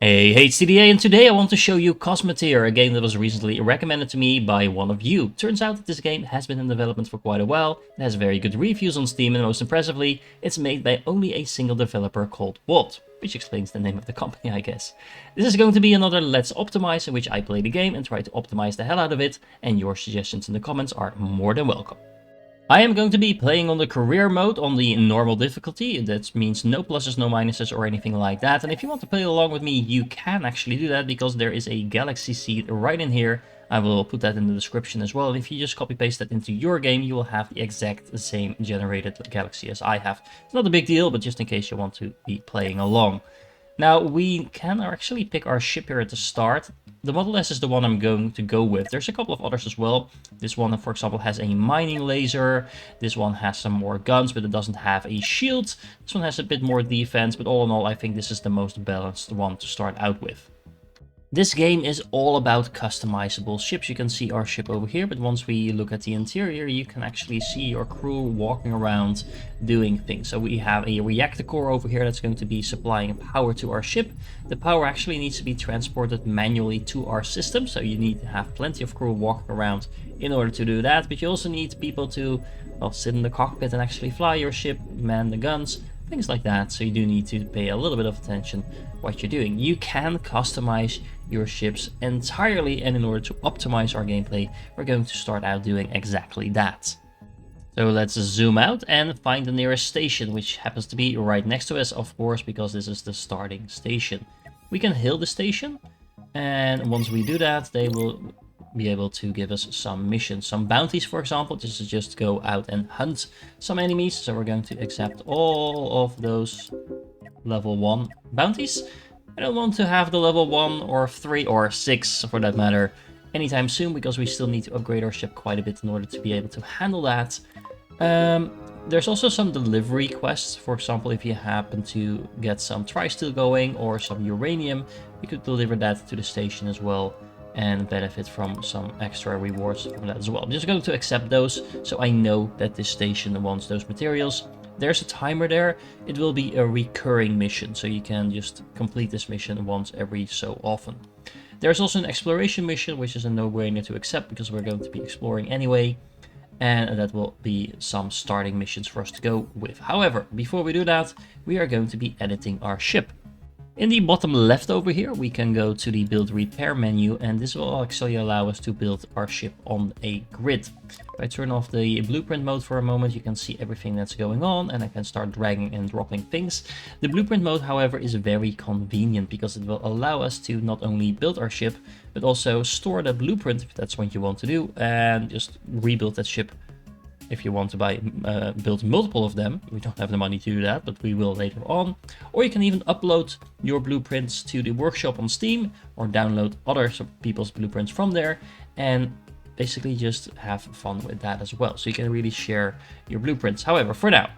Hey, CDA, and today I want to show you Cosmoteer, a game that was recently recommended to me by one of you. Turns out that this game has been in development for quite a while, it has very good reviews on Steam, and most impressively, it's made by only a single developer called Walt, which explains the name of the company, I guess. This is going to be another Let's Optimize in which I play the game and try to optimize the hell out of it, and your suggestions in the comments are more than welcome. I am going to be playing on the career mode on the normal difficulty. That means no pluses, no minuses or anything like that. And if you want to play along with me, you can actually do that because there is a galaxy seed right in here. I will put that in the description as well. And if you just copy paste that into your game, you will have the exact same generated galaxy as I have. It's not a big deal, but just in case you want to be playing along. Now, we can actually pick our ship here at the start. The Model S is the one I'm going to go with. There's a couple of others as well. This one, for example, has a mining laser. This one has some more guns, but it doesn't have a shield. This one has a bit more defense, but all in all, I think this is the most balanced one to start out with. This game is all about customizable ships. You can see our ship over here, but once we look at the interior, you can actually see your crew walking around doing things. So we have a reactor core over here that's going to be supplying power to our ship. The power actually needs to be transported manually to our system, so you need to have plenty of crew walking around in order to do that. But you also need people to, well, sit in the cockpit and actually fly your ship, man the guns, things like that. So you do need to pay a little bit of attention what you're doing. You can customize your ships entirely, and in order to optimize our gameplay, we're going to start out doing exactly that. So let's zoom out and find the nearest station, which happens to be right next to us, of course, because this is the starting station. We can hail the station, and once we do that, they will be able to give us some missions, some bounties, for example. This is just go out and hunt some enemies. So we're going to accept all of those level 1 bounties. I don't want to have the level 1 or 3 or 6 for that matter anytime soon, because we still need to upgrade our ship quite a bit in order to be able to handle that. There's also some delivery quests. For example, if you happen to get some tri-steel going or some uranium, you could deliver that to the station as well and benefit from some extra rewards from that as well. I'm just going to accept those so I know that this station wants those materials. There's a timer there. It will be a recurring mission, so you can just complete this mission once every so often. There's also an exploration mission, which is a no-brainer to accept because we're going to be exploring anyway, and that will be some starting missions for us to go with. However, before we do that, we are going to be editing our ship. In the bottom left over here, we can go to the build repair menu, and this will actually allow us to build our ship on a grid. If I turn off the blueprint mode for a moment, you can see everything that's going on, and I can start dragging and dropping things. The blueprint mode, however, is very convenient because it will allow us to not only build our ship, but also store the blueprint if that's what you want to do, and just rebuild that ship. If you want to build multiple of them, we don't have the money to do that, but we will later on. Or you can even upload your blueprints to the workshop on Steam, or download other people's blueprints from there, and basically just have fun with that as well. So you can really share your blueprints. However, for now,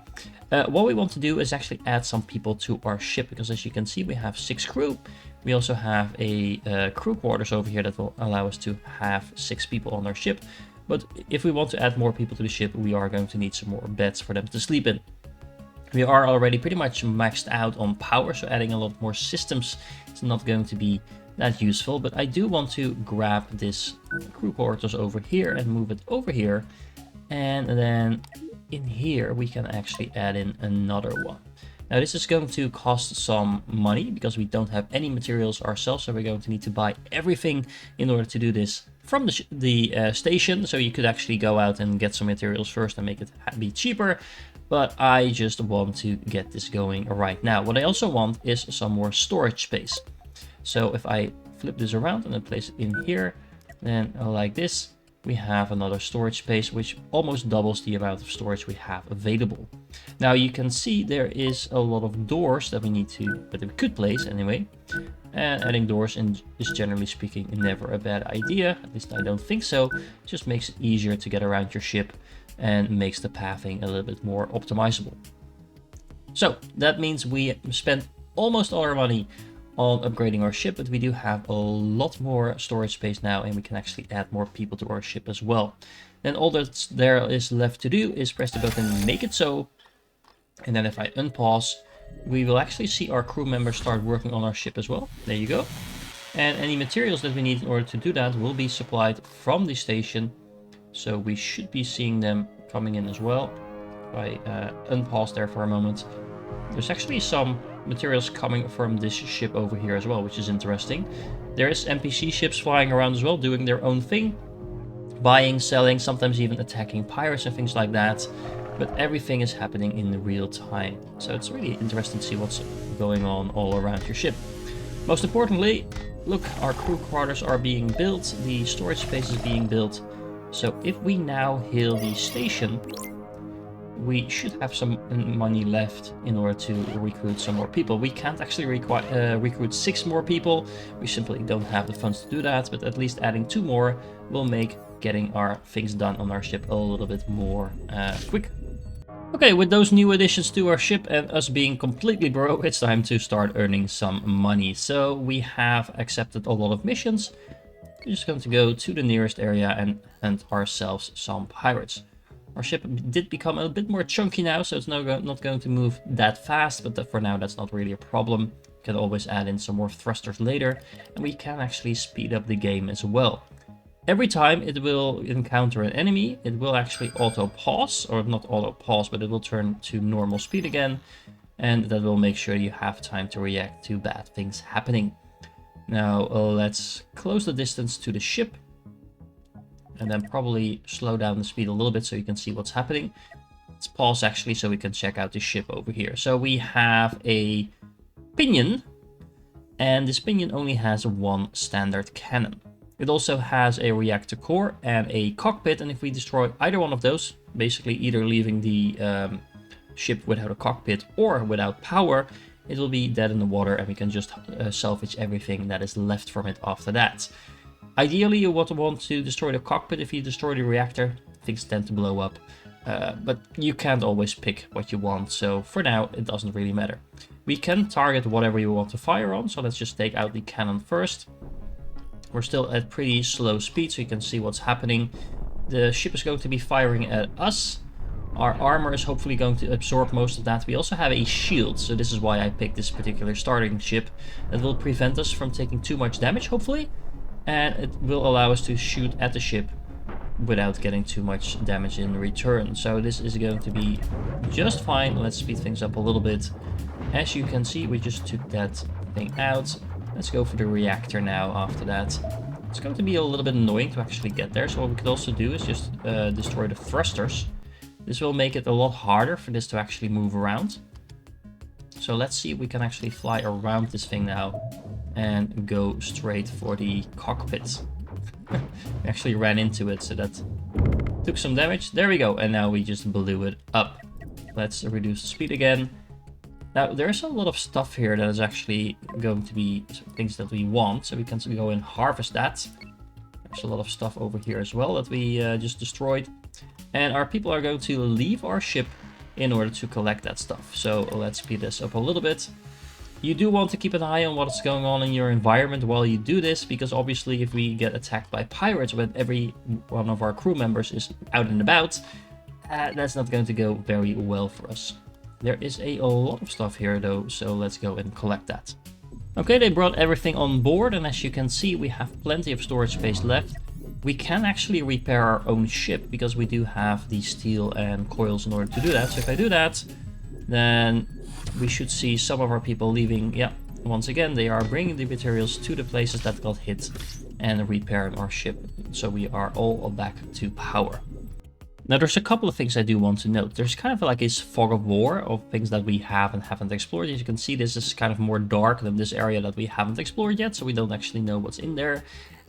what we want to do is actually add some people to our ship, because as you can see, we have 6 crew. We also have a crew quarters over here that will allow us to have 6 people on our ship. But if we want to add more people to the ship, we are going to need some more beds for them to sleep in. We are already pretty much maxed out on power, so adding a lot more systems is not going to be that useful. But I do want to grab this crew quarters over here and move it over here. And then in here, we can actually add in another one. Now this is going to cost some money because we don't have any materials ourselves, so we're going to need to buy everything in order to do this from the station. So you could actually go out and get some materials first and make it be cheaper, but I just want to get this going right now. What I also want is some more storage space. So if I flip this around and then place it in here, then like this, we have another storage space, which almost doubles the amount of storage we have available. Now you can see there is a lot of doors that we could place anyway. And adding doors is generally speaking never a bad idea. At least I don't think so. It just makes it easier to get around your ship and makes the pathing a little bit more optimizable. So that means we spent almost all our money on upgrading our ship, but we do have a lot more storage space now, and we can actually add more people to our ship as well. Then all there is left to do is press the button, make it so, and then if I unpause, we will actually see our crew members start working on our ship as well. There you go. And any materials that we need in order to do that will be supplied from the station. So we should be seeing them coming in as well. If I unpause there for a moment. There's actually some materials coming from this ship over here as well, which is interesting. There's NPC ships flying around as well, doing their own thing. Buying, selling, sometimes even attacking pirates and things like that. But everything is happening in real time. So it's really interesting to see what's going on all around your ship. Most importantly, look, our crew quarters are being built. The storage space is being built. So if we now hail the station, we should have some money left in order to recruit some more people. We can't actually recruit 6 more people. We simply don't have the funds to do that, but at least adding 2 more will make getting our things done on our ship a little bit more quick. Okay, with those new additions to our ship and us being completely broke, it's time to start earning some money. So we have accepted a lot of missions. We're just going to go to the nearest area and hunt ourselves some pirates. Our ship did become a bit more chunky now, so it's not going to move that fast, but for now that's not really a problem. We can always add in some more thrusters later, and we can actually speed up the game as well. Every time it will encounter an enemy, it will actually auto-pause, or not auto-pause, but it will turn to normal speed again, and that will make sure you have time to react to bad things happening. Now let's close the distance to the ship, and then probably slow down the speed a little bit so you can see what's happening. Let's pause actually so we can check out the ship over here. So we have a pinion, and this pinion only has 1 standard cannon. It also has a reactor core and a cockpit, and if we destroy either one of those, basically either leaving the ship without a cockpit or without power, it will be dead in the water, and we can just salvage everything that is left from it after that. Ideally, you want to destroy the cockpit. If you destroy the reactor, things tend to blow up, but you can't always pick what you want, so for now it doesn't really matter. We can target whatever you want to fire on, so let's just take out the cannon first. We're still at pretty slow speed, so you can see what's happening. The ship is going to be firing at us. Our armor is hopefully going to absorb most of that. We also have a shield, so this is why I picked this particular starting ship. That will prevent us from taking too much damage, hopefully. And it will allow us to shoot at the ship without getting too much damage in return. So this is going to be just fine. Let's speed things up a little bit. As you can see, we just took that thing out. Let's go for the reactor now after that. It's going to be a little bit annoying to actually get there. So what we could also do is just destroy the thrusters. This will make it a lot harder for this to actually move around. So let's see if we can actually fly around this thing now and go straight for the cockpit. We actually ran into it, so that took some damage. There we go, and now we just blew it up. Let's reduce the speed again. Now, there's a lot of stuff here that is actually going to be things that we want, so we can go and harvest that. There's a lot of stuff over here as well that we just destroyed. And our people are going to leave our ship in order to collect that stuff. So let's speed this up a little bit. You do want to keep an eye on what's going on in your environment while you do this, because obviously if we get attacked by pirates when every one of our crew members is out and about, that's not going to go very well for us. There is a lot of stuff here though, so let's go and collect that. Okay, they brought everything on board, and as you can see, we have plenty of storage space left. We can actually repair our own ship because we do have the steel and coils in order to do that. So if I do that, then we should see some of our people leaving. Yeah, once again, they are bringing the materials to the places that got hit and repairing our ship. So we are all back to power. Now, there's a couple of things I do want to note. There's kind of like this fog of war of things that we have and haven't explored. As you can see, this is kind of more dark than this area that we haven't explored yet, so we don't actually know what's in there.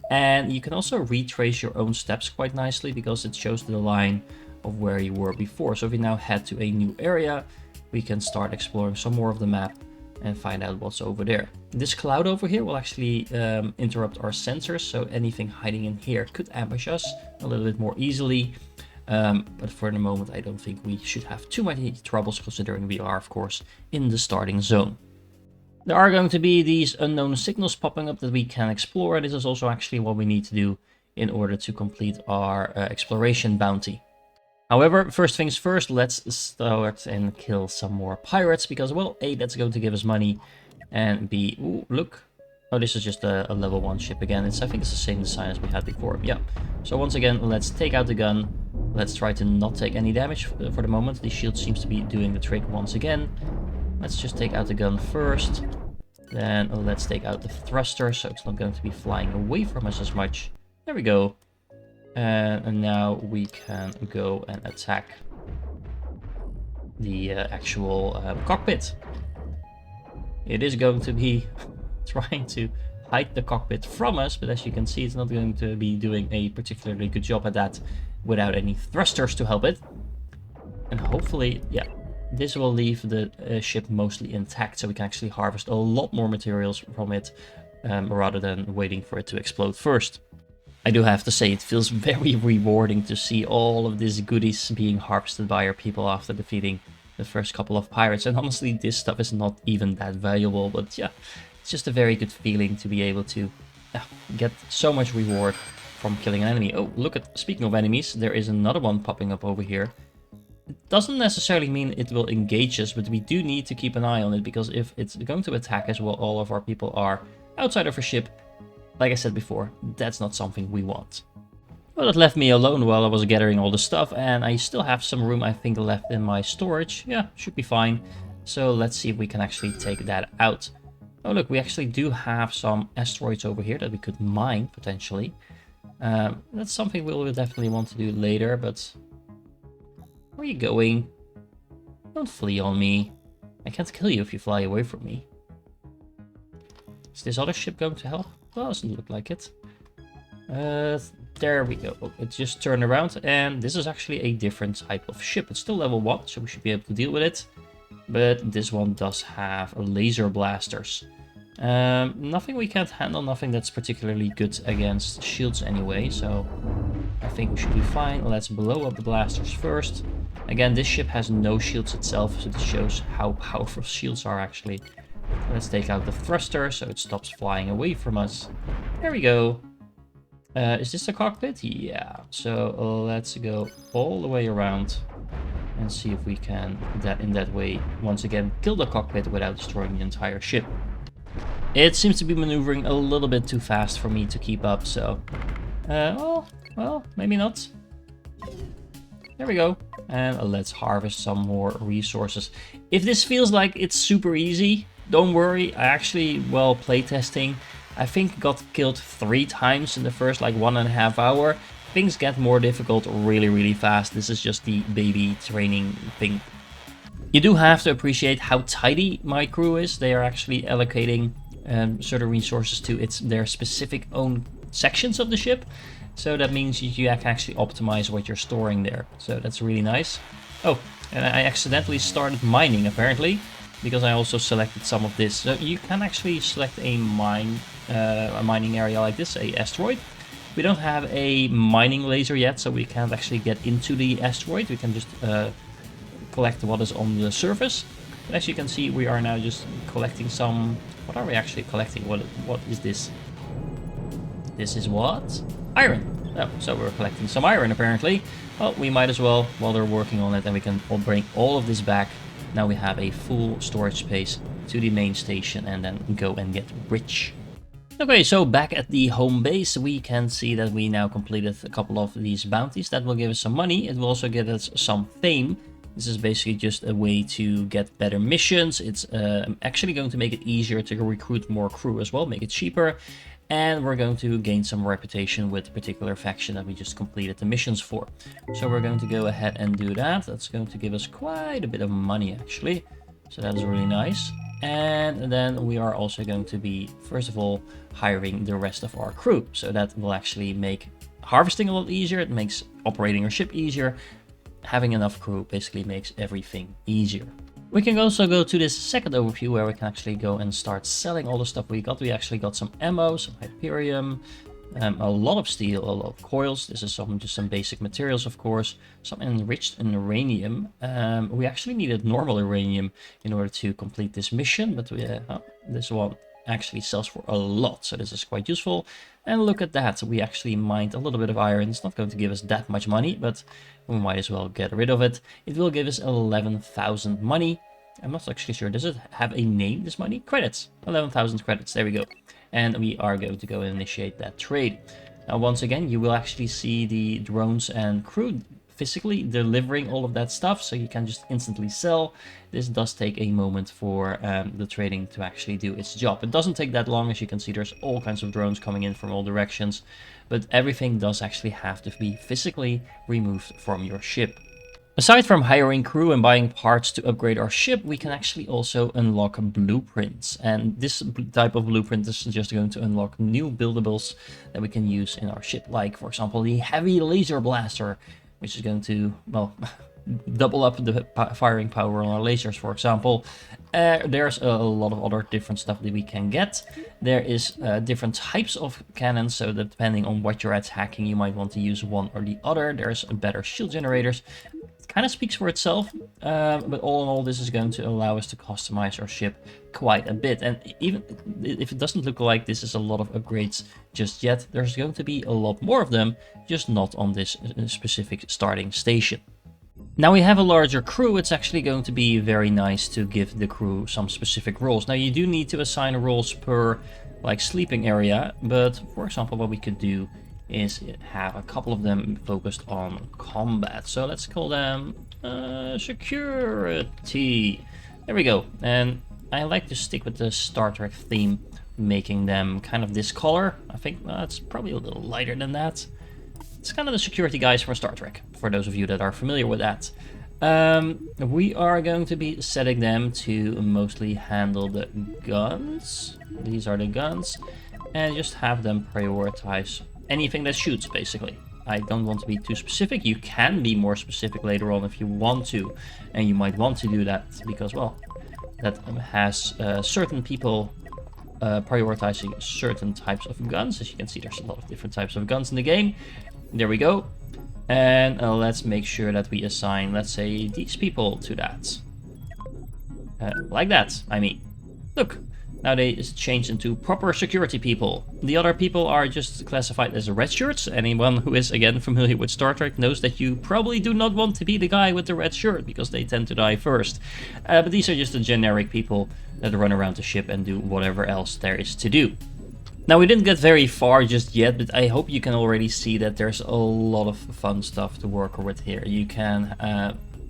And you can also retrace your own steps quite nicely because it shows the line of where you were before. So if we now head to a new area, we can start exploring some more of the map and find out what's over there. This cloud over here will actually interrupt our sensors, so anything hiding in here could ambush us a little bit more easily. But for the moment, I don't think we should have too many troubles, considering we are, of course, in the starting zone. There are going to be these unknown signals popping up that we can explore. This is also actually what we need to do in order to complete our exploration bounty. However, first things first, let's start and kill some more pirates, because, well, A, that's going to give us money, and B, ooh, look. Oh, this is just a level 1 ship again. I think it's the same design as we had before. Yeah. So once again, let's take out the gun. Let's try to not take any damage for the moment. The shield seems to be doing the trick once again. Let's just take out the gun first. Then let's take out the thruster, so it's not going to be flying away from us as much. There we go. And now we can go and attack the actual cockpit. It is going to be trying to hide the cockpit from us, but as you can see, it's not going to be doing a particularly good job at that without any thrusters to help it. And hopefully, yeah, this will leave the ship mostly intact, so we can actually harvest a lot more materials from it rather than waiting for it to explode first. I do have to say, it feels very rewarding to see all of these goodies being harvested by our people after defeating the first couple of pirates. And honestly, this stuff is not even that valuable, but yeah, it's just a very good feeling to be able to get so much reward from killing an enemy. Oh, look at, speaking of enemies, there is another one popping up over here. It doesn't necessarily mean it will engage us, but we do need to keep an eye on it, because if it's going to attack us while all of our people are outside of our ship, like I said before, that's not something we want. Well, it left me alone while I was gathering all the stuff, and I still have some room, I think, left in my storage. Yeah, should be fine. So let's see if we can actually take that out. Oh look, we actually do have some asteroids over here that we could mine, potentially. That's something we'll definitely want to do later, but... Where are you going? Don't flee on me. I can't kill you if you fly away from me. Is this other ship going to help? Well, doesn't look like it. There we go. It just turned around, and this is actually a different type of ship. It's still level 1, so we should be able to deal with it. But this one does have laser blasters. Nothing we can't handle, nothing that's particularly good against shields anyway, so I think we should be fine. Let's blow up the blasters first. Again, this ship has no shields itself, so this shows how powerful shields are actually. Let's take out the thruster so it stops flying away from us. There we go. Is this the cockpit? Yeah. So let's go all the way around and see if we can, in that way, once again, kill the cockpit without destroying the entire ship. It seems to be maneuvering a little bit too fast for me to keep up, so... well, maybe not. There we go. And let's harvest some more resources. If this feels like it's super easy, don't worry. I actually, while playtesting, I think got killed 3 times in the first like 1.5 hours. Things get more difficult really, really fast. This is just the baby training thing. You do have to appreciate how tidy my crew is. They are actually allocating certain resources to their specific own sections of the ship. So that means you can actually optimize what you're storing there. So that's really nice. Oh, and I accidentally started mining apparently, because I also selected some of this. So you can actually select a mining area like this, a asteroid. We don't have a mining laser yet, so we can't actually get into the asteroid. We can just collect what is on the surface. But as you can see, we are now just collecting some... What are we actually collecting? What is this? This is what? Iron. Oh, so we're collecting some iron apparently. Well, we might as well while they're working on it, and we can bring all of this back. Now we have a full storage space to the main station and then go and get rich. Okay, so back at the home base, we can see that we now completed a couple of these bounties. That will give us some money. It will also give us some fame. This is basically just a way to get better missions. It's actually going to make it easier to recruit more crew as well, make it cheaper. And we're going to gain some reputation with the particular faction that we just completed the missions for. So we're going to go ahead and do that. That's going to give us quite a bit of money actually. So that is really nice. And then we are also going to be, first of all, hiring the rest of our crew. So that will actually make harvesting a lot easier. It makes operating our ship easier. Having enough crew basically makes everything easier. We can also go to this second overview where we can actually go and start selling all the stuff we got. We actually got some ammo, some Hyperium, a lot of steel, a lot of coils. This is just some basic materials, of course. Some enriched in uranium. We actually needed normal uranium in order to complete this mission, but we, this one actually sells for a lot, so this is quite useful. And look at that, we actually mined a little bit of iron. It's not going to give us that much money, but we might as well get rid of it. It will give us 11,000 money. I'm not actually sure, does it have a name, this money? Credits, 11,000 credits, there we go. And we are going to go and initiate that trade. Now, once again, you will actually see the drones and crew physically delivering all of that stuff, so you can just instantly sell. This does take a moment for the trading to actually do its job. It doesn't take that long. As you can see, there's all kinds of drones coming in from all directions, but everything does actually have to be physically removed from your ship. Aside from hiring crew and buying parts to upgrade our ship, we can actually also unlock blueprints. And this type of blueprint is just going to unlock new buildables that we can use in our ship. Like, for example, the heavy laser blaster, which is going to, well, double up the firing power on our lasers, for example. There's a lot of other different stuff that we can get. There is different types of cannons, so that depending on what you're attacking, you might want to use one or the other. There's better shield generators. It kind of speaks for itself, but all in all, this is going to allow us to customize our ship quite a bit. And even if it doesn't look like this is a lot of upgrades just yet, there's going to be a lot more of them, just not on this specific starting station. Now we have a larger crew, it's actually going to be very nice to give the crew some specific roles. Now you do need to assign roles per like sleeping area, but for example what we could do is have a couple of them focused on combat. So let's call them security. There we go. And I like to stick with the Star Trek theme, making them kind of this color. I think it's probably a little lighter than that. It's kind of the security guys from Star Trek, for those of you that are familiar with that. We are going to be setting them to mostly handle the guns. These are the guns. And just have them prioritize anything that shoots, basically. I don't want to be too specific. You can be more specific later on if you want to. And you might want to do that because, well, that has certain people prioritizing certain types of guns. As you can see, there's a lot of different types of guns in the game. There we go. And let's make sure that we assign, let's say, these people to that. Like that, I mean. Look, now they changed into proper security people. The other people are just classified as red shirts. Anyone who is, again, familiar with Star Trek knows that you probably do not want to be the guy with the red shirt, because they tend to die first. But these are just the generic people that run around the ship and do whatever else there is to do. Now, we didn't get very far just yet, but I hope you can already see that there's a lot of fun stuff to work with here. You can,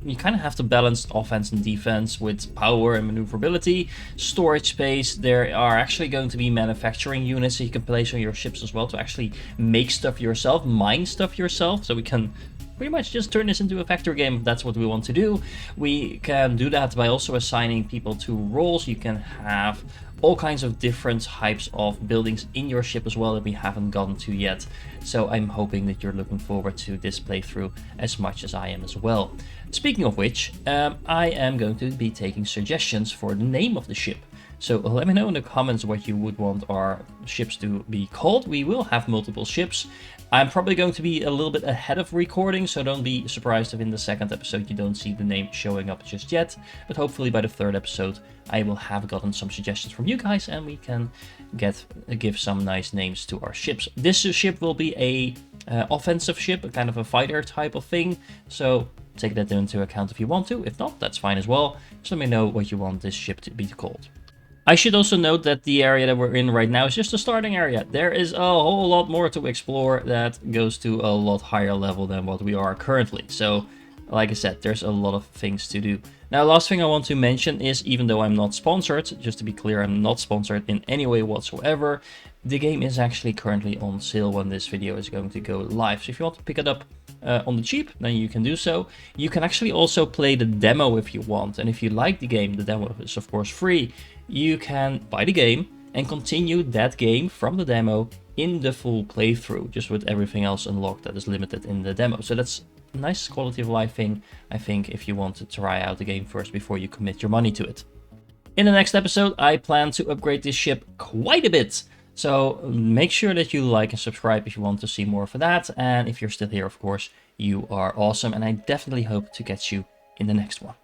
you kind of have to balance offense and defense with power and maneuverability, storage space. There are actually going to be manufacturing units that you can place on your ships as well to actually make stuff yourself, mine stuff yourself, so we can pretty much just turn this into a factory game if that's what we want to do. We can do that by also assigning people to roles. You can have all kinds of different types of buildings in your ship as well that we haven't gotten to yet. So I'm hoping that you're looking forward to this playthrough as much as I am as well. Speaking of which, I am going to be taking suggestions for the name of the ship. So let me know in the comments what you would want our ships to be called. We will have multiple ships. I'm probably going to be a little bit ahead of recording, so don't be surprised if in the second episode you don't see the name showing up just yet. But hopefully by the third episode I will have gotten some suggestions from you guys and we can give some nice names to our ships. This ship will be a offensive ship, a kind of a fighter type of thing. So take that into account if you want to. If not, that's fine as well. Just let me know what you want this ship to be called. I should also note that the area that we're in right now is just a starting area. There is a whole lot more to explore that goes to a lot higher level than what we are currently. So, like I said, there's a lot of things to do. Now, last thing I want to mention is, even though I'm not sponsored, just to be clear, I'm not sponsored in any way whatsoever, the game is actually currently on sale when this video is going to go live. So if you want to pick it up on the cheap, then you can do so. You can actually also play the demo if you want. And if you like the game, the demo is of course free. You can buy the game and continue that game from the demo in the full playthrough, just with everything else unlocked that is limited in the demo. So that's a nice quality of life thing, I think, if you want to try out the game first before you commit your money to it. In the next episode, I plan to upgrade this ship quite a bit. So make sure that you like and subscribe if you want to see more of that. And if you're still here, of course, you are awesome. And I definitely hope to catch you in the next one.